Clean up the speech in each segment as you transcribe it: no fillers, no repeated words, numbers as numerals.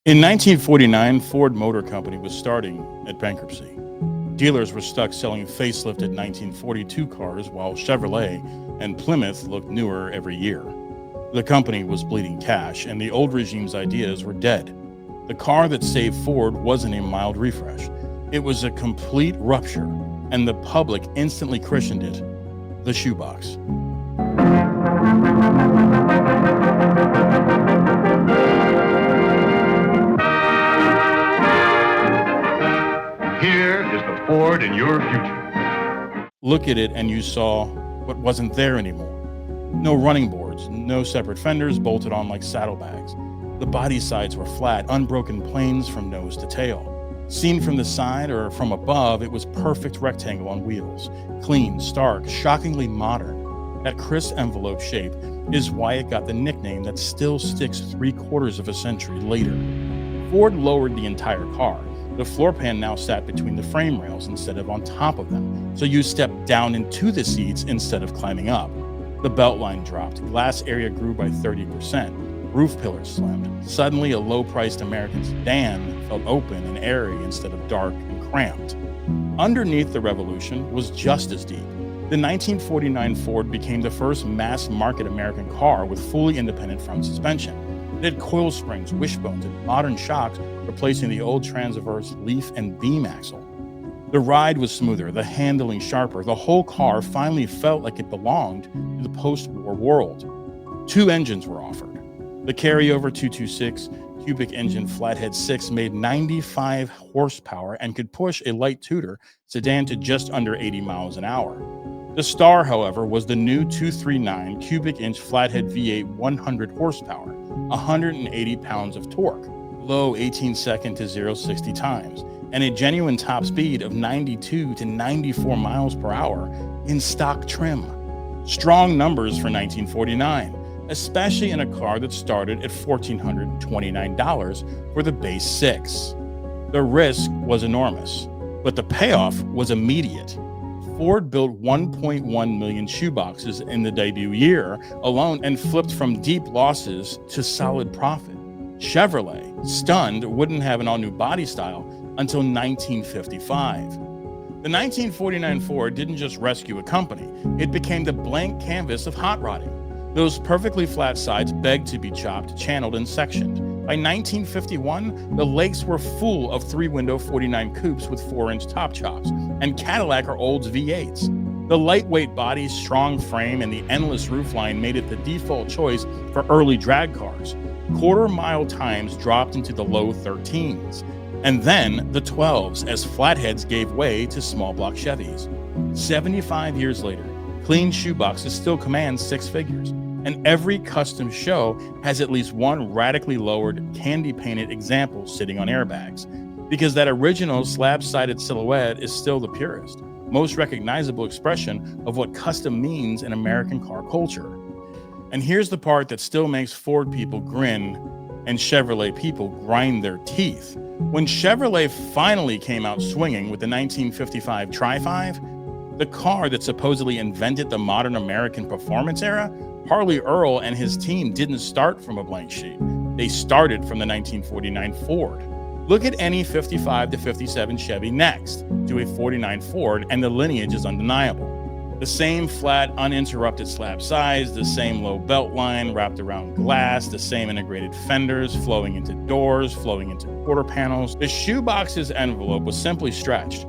In 1949, Ford Motor Company was starting at bankruptcy. Dealers were stuck selling facelifted 1942 cars while Chevrolet and Plymouth looked newer every year. The company was bleeding cash, and the old regime's ideas were dead. The car that saved Ford wasn't a mild refresh. It was a complete rupture, and the public instantly christened it the shoebox. Here is the Ford in your future. Look at it and you saw what wasn't there anymore. No running boards, no separate fenders bolted on like saddlebags. The body sides were flat, unbroken planes from nose to tail. Seen from the side or from above, it was perfect rectangle on wheels. Clean, stark, shockingly modern. That crisp envelope shape is why it got the nickname that still sticks 3/4 of a century later. Ford lowered the entire car. The floor pan now sat between the frame rails instead of on top of them, so you stepped down into the seats instead of climbing up. The beltline dropped, glass area grew by 30%, roof pillars slimmed. Suddenly, a low-priced American sedan felt open and airy instead of dark and cramped. Underneath the revolution was just as deep. The 1949 Ford became the first mass-market American car with fully independent front suspension. It had coil springs, wishbones, and modern shocks, replacing the old transverse leaf and beam axle. The ride was smoother, the handling sharper. The whole car finally felt like it belonged to the post-war world. Two engines were offered. The carryover 226 cubic engine Flathead 6 made 95 horsepower and could push a light Tudor sedan to just under 80 miles an hour. The star, however, was the new 239 cubic inch Flathead V8 100 horsepower, 180 pounds of torque, low 18-second to 0-60 times, and a genuine top speed of 92 to 94 miles per hour in stock trim. Strong numbers for 1949, especially in a car that started at $1,429 for the base 6. The risk was enormous, but the payoff was immediate. Ford built 1.1 million shoeboxes in the debut year alone and flipped from deep losses to solid profit. Chevrolet, stunned, wouldn't have an all-new body style until 1955. The 1949 Ford didn't just rescue a company, it became the blank canvas of hot rodding. Those perfectly flat sides begged to be chopped, channeled, and sectioned. By 1951, the lakes were full of three-window 49 coupes with 4-inch top chops, and Cadillac or Olds V8s. The lightweight body, strong frame, and the endless roofline made it the default choice for early drag cars. Quarter-mile times dropped into the low 13s. And then the 12s as flatheads gave way to small-block Chevys. 75 years later, clean shoeboxes still command 6 figures. And every custom show has at least one radically lowered, candy-painted example sitting on airbags. Because that original slab-sided silhouette is still the purest, most recognizable expression of what custom means in American car culture. And here's the part that still makes Ford people grin and Chevrolet people grind their teeth. When Chevrolet finally came out swinging with the 1955 Tri-5, the car that supposedly invented the modern American performance era, Harley Earl and his team didn't start from a blank sheet. They started from the 1949 Ford. Look at any 55 to 57 Chevy next to a 49 Ford, and the lineage is undeniable. The same flat, uninterrupted slab sides, the same low belt line wrapped around glass, the same integrated fenders flowing into doors, flowing into quarter panels. The shoebox's envelope was simply stretched,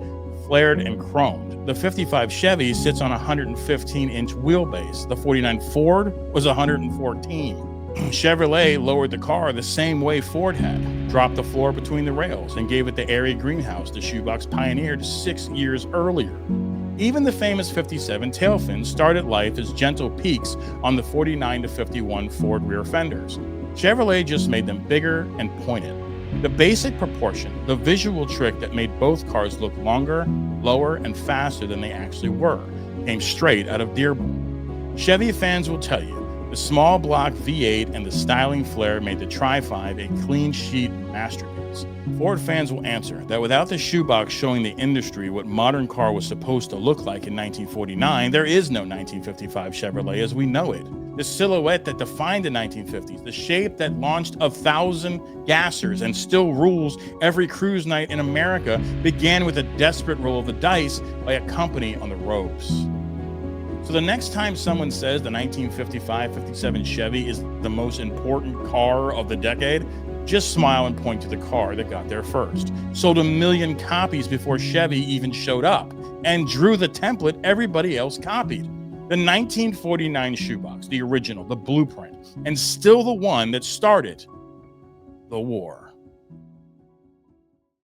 flared, and chromed. The 55 Chevy sits on a 115-inch wheelbase. The 49 Ford was 114. Chevrolet lowered the car the same way Ford had, dropped the floor between the rails, and gave it the airy greenhouse the shoebox pioneered 6 years earlier. Even the famous 57 tail fins started life as gentle peaks on the 49 to 51 Ford rear fenders. Chevrolet just made them bigger and pointed. The basic proportion, the visual trick that made both cars look longer, lower, and faster than they actually were, came straight out of Dearborn. Chevy fans will tell you, the small block V8 and the styling flare made the Tri-5 a clean sheet masterpiece. Ford fans will answer that without the shoebox showing the industry what modern car was supposed to look like in 1949, there is no 1955 Chevrolet as we know it. The silhouette that defined the 1950s, the shape that launched 1,000 gassers and still rules every cruise night in America, began with a desperate roll of the dice by a company on the ropes. So the next time someone says the 1955-57 Chevy is the most important car of the decade, just smile and point to the car that got there first, sold 1 million copies before Chevy even showed up, and drew the template everybody else copied. The 1949 shoebox, the original, the blueprint, and still the one that started the war.